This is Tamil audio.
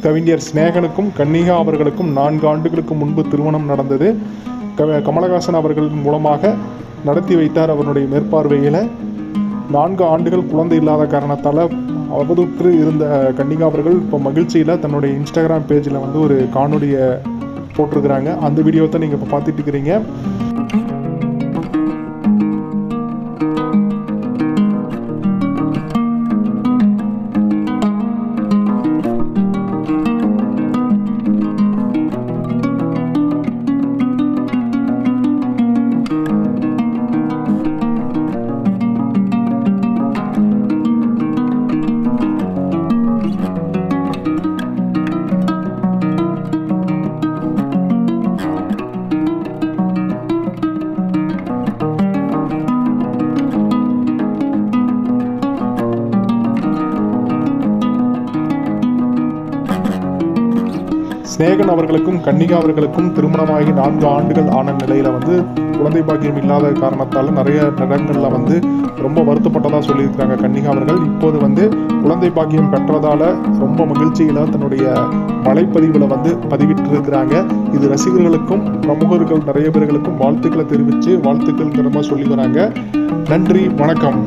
கவிஞர் ஸ்நேகனுக்கும் கன்னிகா அவர்களுக்கும் 4 ஆண்டுகளுக்கு முன்பு திருமணம் நடந்தது. கமலஹாசன் அவர்கள் மூலமாக நடத்தி வைத்தார். அவருடைய மேற்பார்வையில் 4 ஆண்டுகள் குழந்தை இல்லாத காரணத்தால் அவதூற்று இருந்த கன்னிகா அவர்கள் இப்போ மகிழ்ச்சியில் தன்னுடைய இன்ஸ்டாகிராம் பேஜில் வந்து ஒரு காணொலியை போட்டிருக்கிறாங்க. அந்த வீடியோவை தான் நீங்கள் இப்போ பார்த்துட்டு இருக்கிறீங்க. ஸ்நேகன் அவர்களுக்கும் கன்னிகா அவர்களுக்கும் திருமணமாகி 4 ஆண்டுகள் ஆன நிலையில் வந்து குழந்தை பாக்கியம் இல்லாத காரணத்தால் நிறைய இடங்களில் வந்து ரொம்ப வருத்தப்பட்டதாக சொல்லியிருக்கிறாங்க கன்னிகா அவர்கள். இப்போது வந்து குழந்தை பாக்கியம் பெற்றதால் ரொம்ப மகிழ்ச்சியில் தன்னுடைய வலைப்பதிவில் வந்து பதிவிட்டிருக்கிறாங்க. இது ரசிகர்களுக்கும் பிரமுகர்கள் நிறைய பேர்களுக்கும் வாழ்த்துக்களை தெரிவித்து வாழ்த்துக்கள் சொல்லி வராங்க. நன்றி, வணக்கம்.